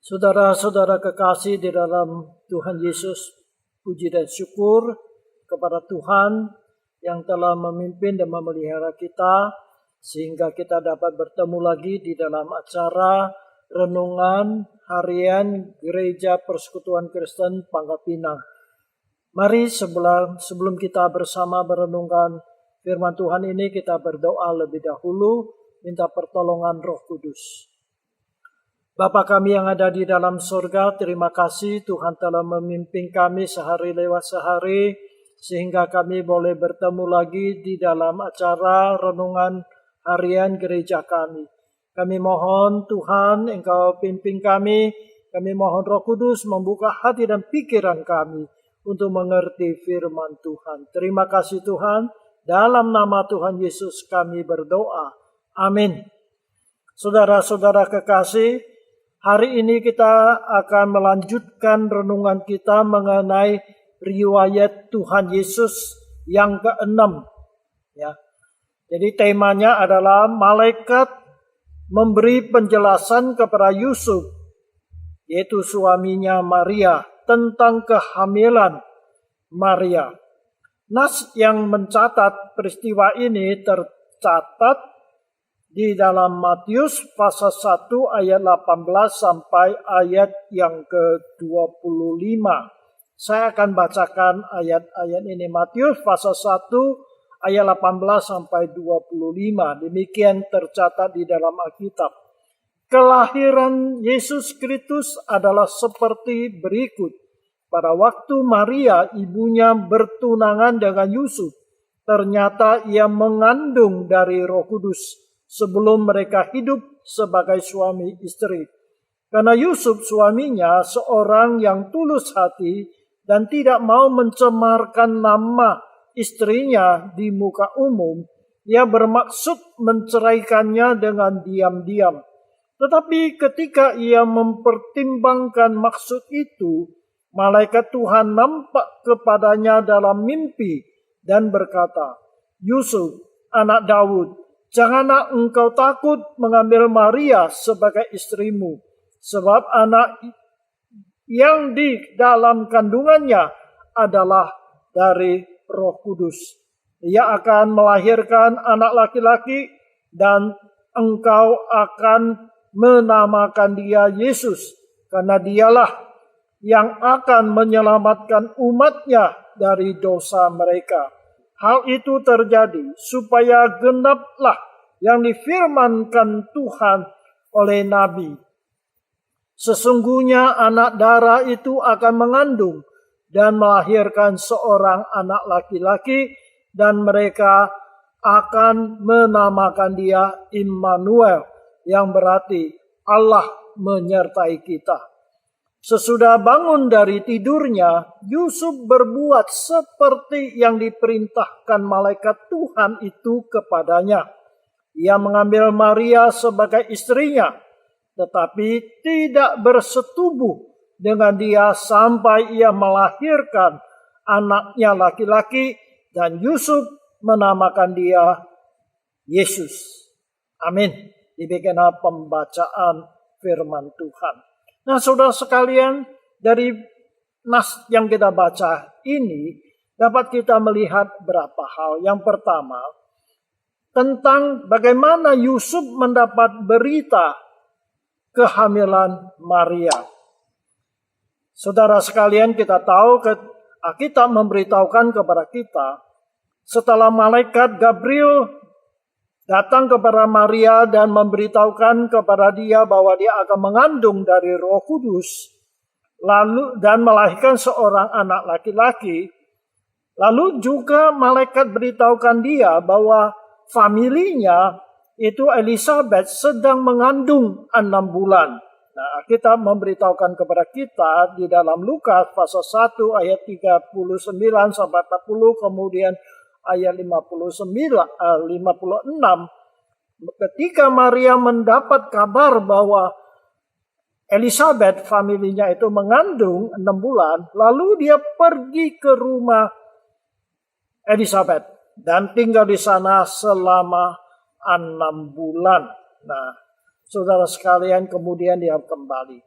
Saudara-saudara kekasih di dalam Tuhan Yesus, puji dan syukur kepada Tuhan yang telah memimpin dan memelihara kita sehingga kita dapat bertemu lagi di dalam acara renungan harian Gereja Persekutuan Kristen Pangkal Pinang. Mari sebelum kita bersama merenungkan firman Tuhan ini, kita berdoa lebih dahulu, minta pertolongan Roh Kudus. Bapa kami yang ada di dalam surga, terima kasih Tuhan telah memimpin kami sehari lewat sehari, sehingga kami boleh bertemu lagi di dalam acara renungan harian gereja kami. Kami mohon Tuhan Engkau pimpin kami mohon Roh Kudus membuka hati dan pikiran kami untuk mengerti firman Tuhan. Terima kasih Tuhan, dalam nama Tuhan Yesus kami berdoa. Amin. Saudara-saudara kekasih, hari ini kita akan melanjutkan renungan kita mengenai riwayat Tuhan Yesus yang ke-6. Ya. Jadi temanya adalah malaikat memberi penjelasan kepada Yusuf, yaitu suaminya Maria, tentang kehamilan Maria. Nas yang mencatat peristiwa ini tercatat di dalam Matius pasal 1 ayat 18 sampai ayat yang ke-25. Saya akan bacakan ayat-ayat ini. Matius pasal 1 ayat 18 sampai 25. Demikian tercatat di dalam Alkitab. Kelahiran Yesus Kristus adalah seperti berikut. Pada waktu Maria ibunya bertunangan dengan Yusuf, ternyata ia mengandung dari Roh Kudus sebelum mereka hidup sebagai suami istri. Karena Yusuf suaminya seorang yang tulus hati dan tidak mau mencemarkan nama istrinya di muka umum, ia bermaksud menceraikannya dengan diam-diam. Tetapi ketika ia mempertimbangkan maksud itu, malaikat Tuhan nampak kepadanya dalam mimpi dan berkata, "Yusuf, anak Daud, janganlah engkau takut mengambil Maria sebagai istrimu, sebab anak yang di dalam kandungannya adalah dari Roh Kudus. Ia akan melahirkan anak laki-laki dan engkau akan menamakan dia Yesus, karena dialah yang akan menyelamatkan umatnya dari dosa mereka." Hal itu terjadi supaya genaplah yang difirmankan Tuhan oleh Nabi. Sesungguhnya anak darah itu akan mengandung dan melahirkan seorang anak laki-laki, dan mereka akan menamakan dia Immanuel, yang berarti Allah menyertai kita. Sesudah bangun dari tidurnya, Yusuf berbuat seperti yang diperintahkan malaikat Tuhan itu kepadanya. Ia mengambil Maria sebagai istrinya, tetapi tidak bersetubuh dengan dia sampai ia melahirkan anaknya laki-laki, dan Yusuf menamakan dia Yesus. Amin. Demikianlah pembacaan firman Tuhan. Nah, saudara sekalian, dari nas yang kita baca ini dapat kita melihat berapa hal. Yang pertama, tentang bagaimana Yusuf mendapat berita kehamilan Maria. Saudara sekalian, kita tahu Alkitab memberitahukan kepada kita, setelah malaikat Gabriel datang kepada Maria dan memberitahukan kepada dia bahwa dia akan mengandung dari Roh Kudus, lalu dan melahirkan seorang anak laki-laki. Lalu juga malaikat beritahukan dia bahwa familinya itu Elizabeth sedang mengandung 6 bulan. Nah, kita memberitahukan kepada kita di dalam Lukas pasal 1 ayat 39 sampai 40, kemudian ayat 56, ketika Maria mendapat kabar bahwa Elizabeth familinya itu mengandung 6 bulan, lalu dia pergi ke rumah Elizabeth dan tinggal di sana selama 6 bulan. Nah, saudara sekalian, kemudian dia kembali.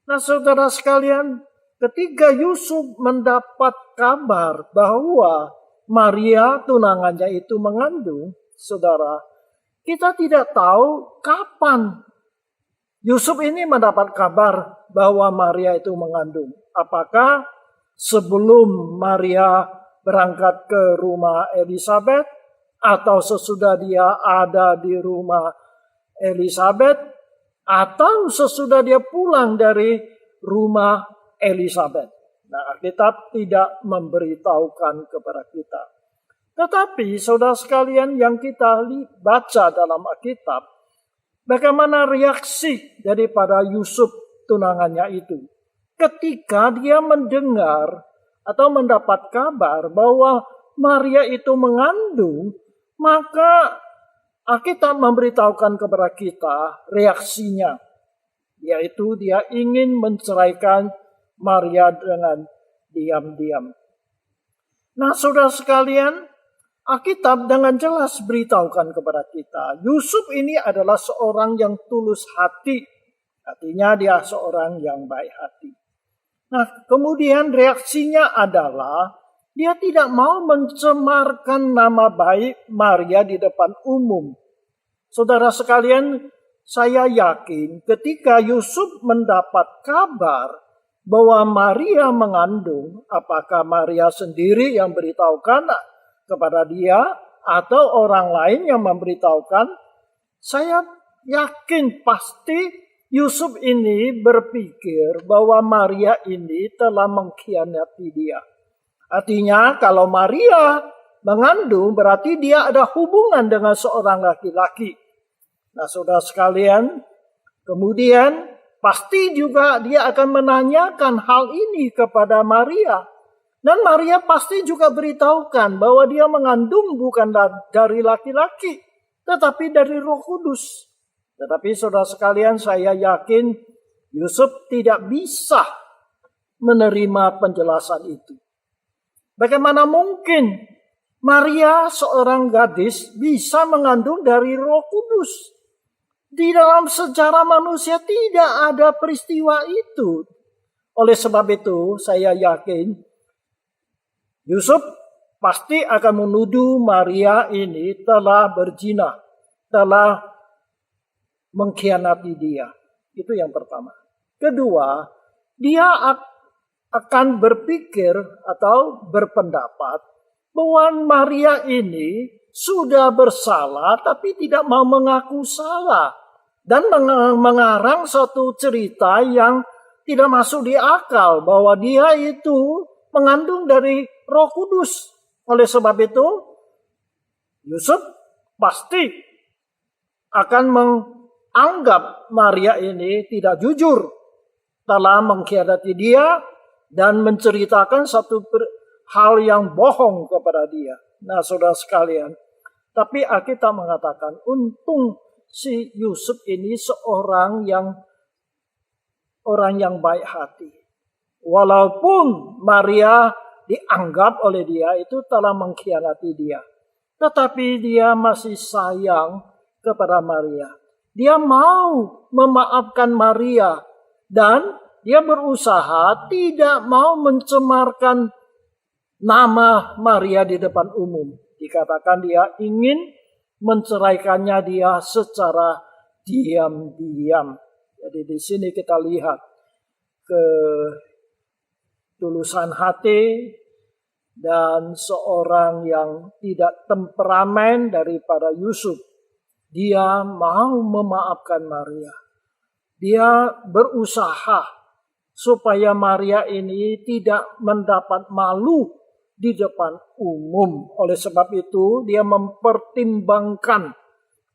Nah, saudara sekalian, ketika Yusuf mendapat kabar bahwa Maria tunangannya itu mengandung, saudara, kita tidak tahu kapan Yusuf ini mendapat kabar bahwa Maria itu mengandung. Apakah sebelum Maria berangkat ke rumah Elizabeth, atau sesudah dia ada di rumah Elizabeth, atau sesudah dia pulang dari rumah Elizabeth. Nah, Alkitab tidak memberitahukan kepada kita. Tetapi saudara sekalian, yang kita baca dalam Alkitab, bagaimana reaksi daripada Yusuf tunangannya itu ketika dia mendengar atau mendapat kabar bahwa Maria itu mengandung. Maka Alkitab memberitahukan kepada kita reaksinya, yaitu dia ingin menceraikan Maria dengan diam-diam. Nah, saudara sekalian, Alkitab dengan jelas beritahukan kepada kita, Yusuf ini adalah seorang yang tulus hati. Artinya dia seorang yang baik hati. Nah, kemudian reaksinya adalah dia tidak mau mencemarkan nama baik Maria di depan umum. Saudara sekalian, saya yakin ketika Yusuf mendapat kabar bahwa Maria mengandung, apakah Maria sendiri yang beritahukan kepada dia atau orang lain yang memberitahukan, saya yakin pasti Yusuf ini berpikir bahwa Maria ini telah mengkhianati dia. Artinya kalau Maria mengandung berarti dia ada hubungan dengan seorang laki-laki. Nah, saudara sekalian, kemudian pasti juga dia akan menanyakan hal ini kepada Maria. Dan Maria pasti juga beritahukan bahwa dia mengandung bukan dari laki-laki, tetapi dari Roh Kudus. Tetapi saudara sekalian, saya yakin Yusuf tidak bisa menerima penjelasan itu. Bagaimana mungkin Maria seorang gadis bisa mengandung dari Roh Kudus? Di dalam sejarah manusia tidak ada peristiwa itu. Oleh sebab itu saya yakin Yusuf pasti akan menuduh Maria ini telah berzina, telah mengkhianati dia. Itu yang pertama. Kedua, dia akan berpikir atau berpendapat bahwa Maria ini sudah bersalah tapi tidak mau mengaku salah. Dan mengarang suatu cerita yang tidak masuk di akal bahwa dia itu mengandung dari Roh Kudus. Oleh sebab itu, Yusuf pasti akan menganggap Maria ini tidak jujur, telah mengkhianati dia dan menceritakan satu hal yang bohong kepada dia. Nah, saudara sekalian, tapi Alkitab mengatakan untung si Yusuf ini seorang yang baik hati. Walaupun Maria dianggap oleh dia itu telah mengkhianati dia, tetapi dia masih sayang kepada Maria. Dia mau memaafkan Maria dan dia berusaha tidak mau mencemarkan nama Maria di depan umum. Dikatakan dia ingin menceraikannya dia secara diam-diam. Jadi di sini kita lihat ketulusan hati dan seorang yang tidak temperamen daripada Yusuf. Dia mau memaafkan Maria. Dia berusaha supaya Maria ini tidak mendapat malu di depan umum. Oleh sebab itu dia mempertimbangkan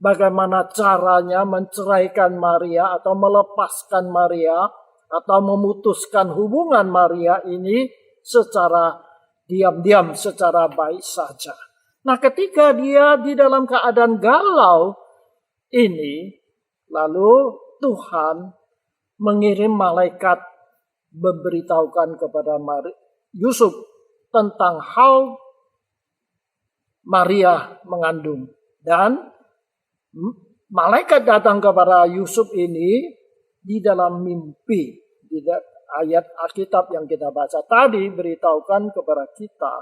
bagaimana caranya menceraikan Maria atau melepaskan Maria atau memutuskan hubungan Maria ini secara diam-diam, secara baik saja. Nah, ketika dia di dalam keadaan galau ini, lalu Tuhan mengirim malaikat memberitahukan kepada Yusuf tentang hal Maria mengandung. Dan malaikat datang kepada Yusuf ini di dalam mimpi. di ayat Alkitab yang kita baca tadi beritahukan kepada kita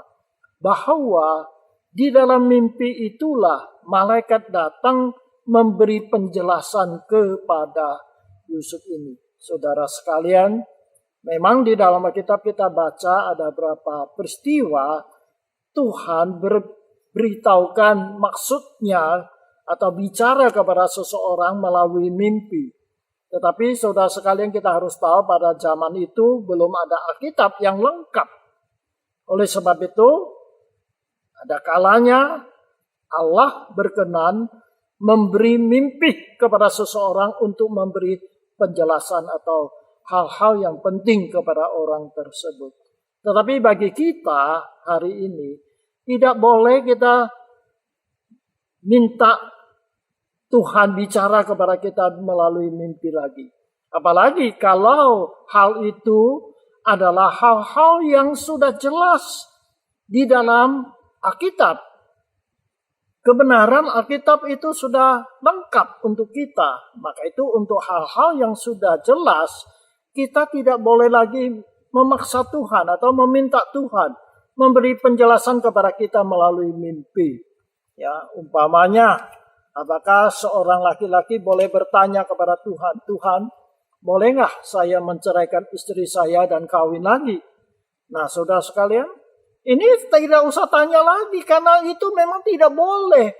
bahwa di dalam mimpi itulah malaikat datang memberi penjelasan kepada Yusuf ini. Saudara sekalian, memang di dalam Alkitab kita baca ada beberapa peristiwa Tuhan beritahukan maksudnya atau bicara kepada seseorang melalui mimpi. Tetapi saudara sekalian, kita harus tahu pada zaman itu belum ada Alkitab yang lengkap. Oleh sebab itu, ada kalanya Allah berkenan memberi mimpi kepada seseorang untuk memberi penjelasan atau hal-hal yang penting kepada orang tersebut. Tetapi bagi kita hari ini, tidak boleh kita minta Tuhan bicara kepada kita melalui mimpi lagi. Apalagi kalau hal itu adalah hal-hal yang sudah jelas di dalam Alkitab. Kebenaran Alkitab itu sudah lengkap untuk kita. Maka itu untuk hal-hal yang sudah jelas, kita tidak boleh lagi memaksa Tuhan atau meminta Tuhan memberi penjelasan kepada kita melalui mimpi. Ya, umpamanya, apakah seorang laki-laki boleh bertanya kepada Tuhan, Tuhan, boleh nggak saya menceraikan istri saya dan kawin lagi? Nah, saudara sekalian, ini tidak usah tanya lagi karena itu memang tidak boleh.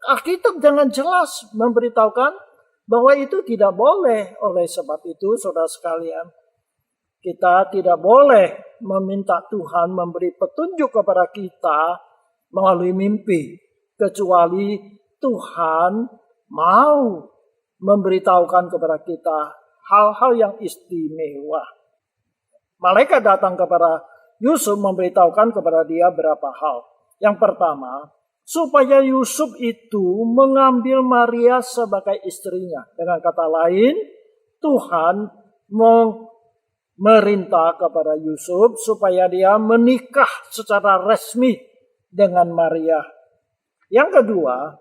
Alkitab dengan jelas memberitahukan bahwa itu tidak boleh. Oleh sebab itu, saudara sekalian, kita tidak boleh meminta Tuhan memberi petunjuk kepada kita melalui mimpi, kecuali Tuhan mau memberitahukan kepada kita hal-hal yang istimewa. Malaikat datang kepada Yusuf memberitahukan kepada dia berapa hal. Yang pertama, supaya Yusuf itu mengambil Maria sebagai istrinya. Dengan kata lain, Tuhan memerintah kepada Yusuf supaya dia menikah secara resmi dengan Maria. Yang kedua,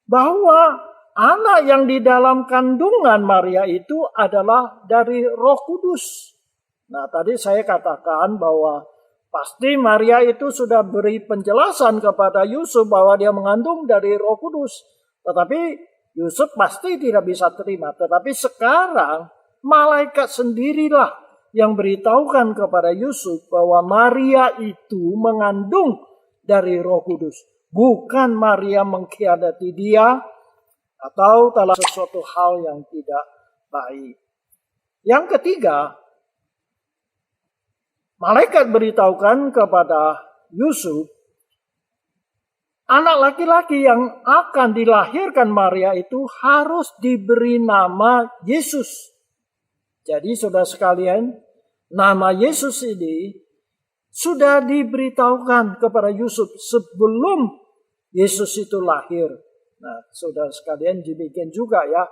bahwa anak yang di dalam kandungan Maria itu adalah dari Roh Kudus. Nah, tadi saya katakan bahwa pasti Maria itu sudah beri penjelasan kepada Yusuf bahwa dia mengandung dari Roh Kudus. Tetapi Yusuf pasti tidak bisa terima. Tetapi sekarang malaikat sendirilah yang beritahukan kepada Yusuf bahwa Maria itu mengandung dari Roh Kudus. Bukan Maria mengkhianati dia atau telah sesuatu hal yang tidak baik. Yang ketiga, malaikat beritahukan kepada Yusuf, anak laki-laki yang akan dilahirkan Maria itu harus diberi nama Yesus. Jadi saudara sekalian, nama Yesus ini sudah diberitahukan kepada Yusuf sebelum Yesus itu lahir. Nah, saudara sekalian, demikian juga ya.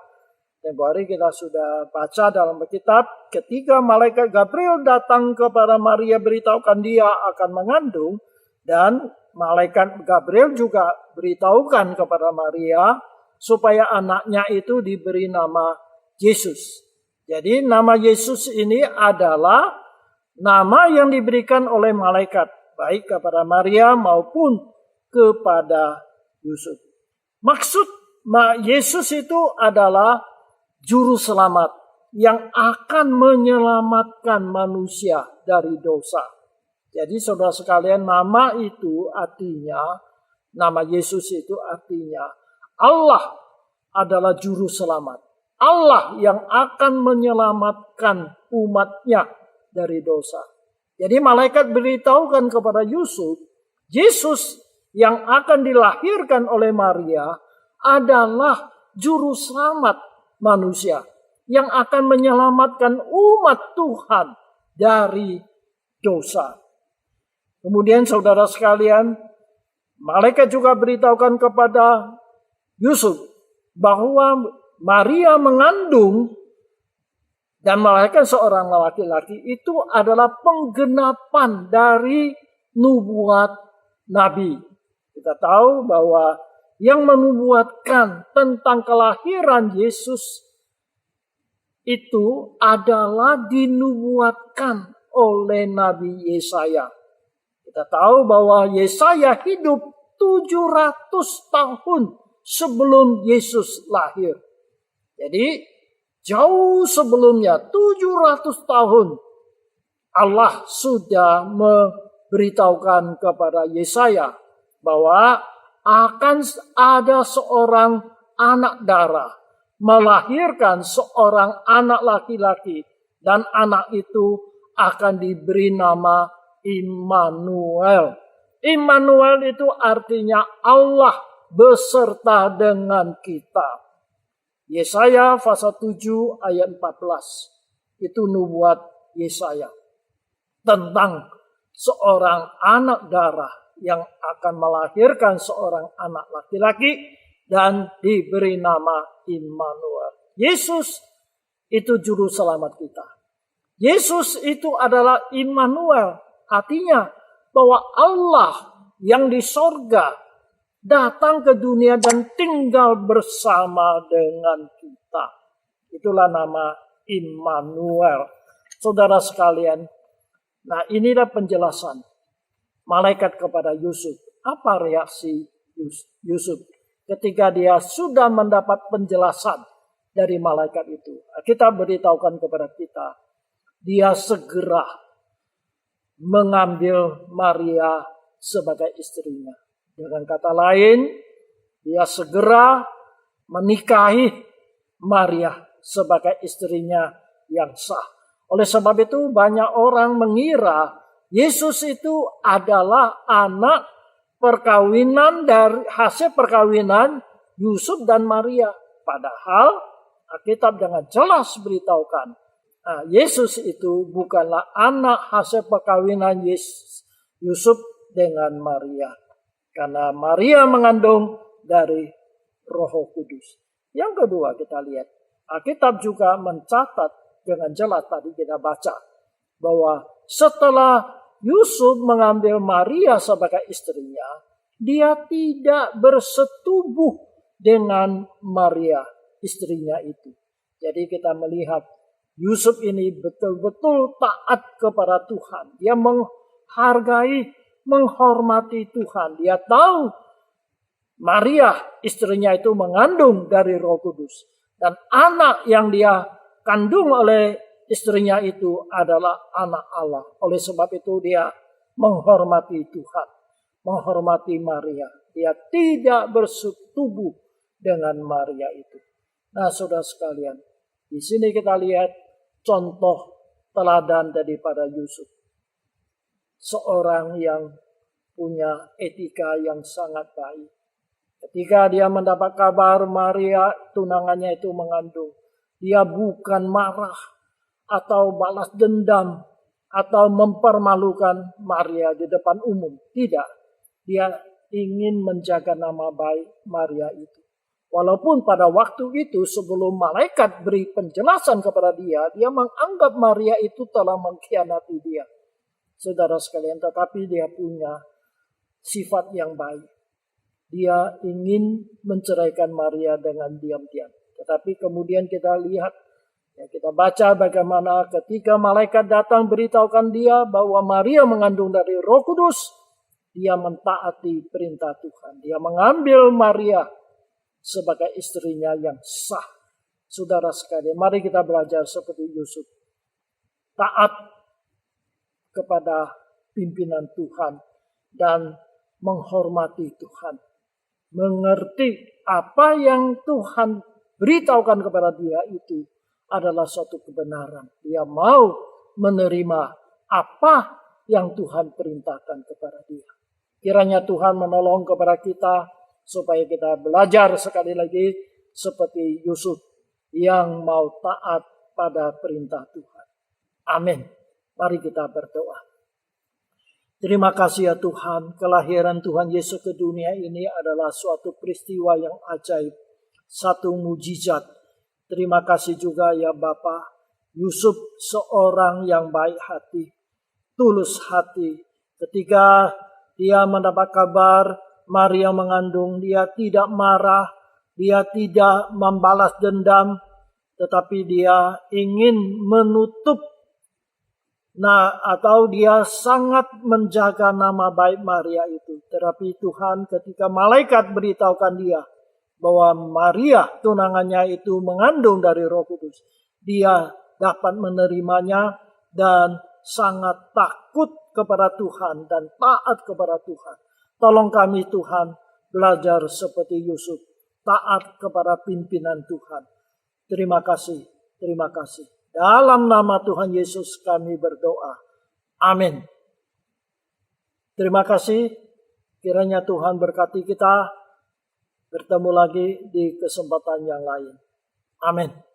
Tempoh hari kita sudah baca dalam Alkitab, ketika malaikat Gabriel datang kepada Maria beritahukan dia akan mengandung, dan malaikat Gabriel juga beritahukan kepada Maria supaya anaknya itu diberi nama Yesus. Jadi nama Yesus ini adalah nama yang diberikan oleh malaikat, baik kepada Maria maupun kepada Yusuf. Maksud Yesus itu adalah juru selamat yang akan menyelamatkan manusia dari dosa. Jadi saudara sekalian, nama itu artinya, nama Yesus itu artinya Allah adalah juru selamat. Allah yang akan menyelamatkan umatnya dari dosa. Jadi malaikat beritahukan kepada Yusuf, Yesus yang akan dilahirkan oleh Maria adalah juru selamat manusia yang akan menyelamatkan umat Tuhan dari dosa. Kemudian saudara sekalian, malaikat juga beritahukan kepada Yusuf bahwa Maria mengandung dan melahirkan seorang laki-laki itu adalah penggenapan dari nubuat Nabi. Kita tahu bahwa yang menubuatkan tentang kelahiran Yesus itu adalah dinubuatkan oleh Nabi Yesaya. Kita tahu bahwa Yesaya hidup 700 tahun sebelum Yesus lahir. Jadi jauh sebelumnya 700 tahun Allah sudah memberitahukan kepada Yesaya bahwa akan ada seorang anak darah melahirkan seorang anak laki-laki, dan anak itu akan diberi nama Immanuel. Immanuel itu artinya Allah beserta dengan kita. Yesaya pasal 7 ayat 14. Itu nubuat Yesaya tentang seorang anak darah yang akan melahirkan seorang anak laki-laki dan diberi nama Immanuel. Yesus itu juru selamat kita. Yesus itu adalah Immanuel. Artinya bahwa Allah yang di sorga datang ke dunia dan tinggal bersama dengan kita. Itulah nama Immanuel. Saudara sekalian, nah inilah penjelasan malaikat kepada Yusuf. Apa reaksi Yusuf ketika dia sudah mendapat penjelasan dari malaikat itu? Kita beritahukan kepada kita, dia segera mengambil Maria sebagai istrinya. Dengan kata lain, dia segera menikahi Maria sebagai istrinya yang sah. Oleh sebab itu banyak orang mengira Yesus itu adalah anak perkawinan dari hasil perkawinan Yusuf dan Maria. Padahal Alkitab dengan jelas beritahukan, Yesus itu bukanlah anak hasil perkawinan Yusuf dengan Maria. Karena Maria mengandung dari Roh Kudus. Yang kedua kita lihat, Alkitab juga mencatat dengan jelas tadi kita baca bahwa setelah Yusuf mengambil Maria sebagai istrinya, dia tidak bersetubuh dengan Maria istrinya itu. Jadi kita melihat Yusuf ini betul-betul taat kepada Tuhan. Dia menghargai, menghormati Tuhan. Dia tahu Maria istrinya itu mengandung dari Roh Kudus. Dan anak yang dia kandung oleh istrinya itu adalah anak Allah. Oleh sebab itu dia menghormati Tuhan, menghormati Maria. Dia tidak bersetubuh dengan Maria itu. Nah, saudara sekalian, di sini kita lihat contoh teladan daripada Yusuf. Seorang yang punya etika yang sangat baik. Ketika dia mendapat kabar Maria tunangannya itu mengandung, dia bukan marah atau balas dendam atau mempermalukan Maria di depan umum. Tidak. Dia ingin menjaga nama baik Maria itu. Walaupun pada waktu itu sebelum malaikat beri penjelasan kepada dia, dia menganggap Maria itu telah mengkhianati dia. Saudara sekalian, tetapi dia punya sifat yang baik. Dia ingin menceraikan Maria dengan diam-diam. Tetapi kemudian kita lihat, kita baca bagaimana ketika malaikat datang beritahukan dia bahwa Maria mengandung dari Roh Kudus, dia mentaati perintah Tuhan. Dia mengambil Maria sebagai istrinya yang sah. Saudara sekalian, mari kita belajar seperti Yusuf. Taat kepada pimpinan Tuhan dan menghormati Tuhan. Mengerti apa yang Tuhan beritahukan kepada dia itu adalah suatu kebenaran. Dia mau menerima apa yang Tuhan perintahkan kepada dia. Kiranya Tuhan menolong kepada kita supaya kita belajar sekali lagi seperti Yusuf yang mau taat pada perintah Tuhan. Amin. Mari kita berdoa. Terima kasih ya Tuhan, kelahiran Tuhan Yesus ke dunia ini adalah suatu peristiwa yang ajaib, satu mujizat. Terima kasih juga ya Bapa, Yusuf seorang yang baik hati, tulus hati. Ketika dia mendapat kabar Maria mengandung, dia tidak marah, dia tidak membalas dendam, tetapi dia ingin menutup atau dia sangat menjaga nama baik Maria itu. Tetapi Tuhan ketika malaikat beritahukan dia bahwa Maria tunangannya itu mengandung dari Roh Kudus, dia dapat menerimanya dan sangat takut kepada Tuhan dan taat kepada Tuhan. Tolong kami Tuhan belajar seperti Yusuf, taat kepada pimpinan Tuhan. Terima kasih, terima kasih. Dalam nama Tuhan Yesus kami berdoa. Amin. Terima kasih. Kiranya Tuhan berkati kita. Bertemu lagi di kesempatan yang lain. Amin.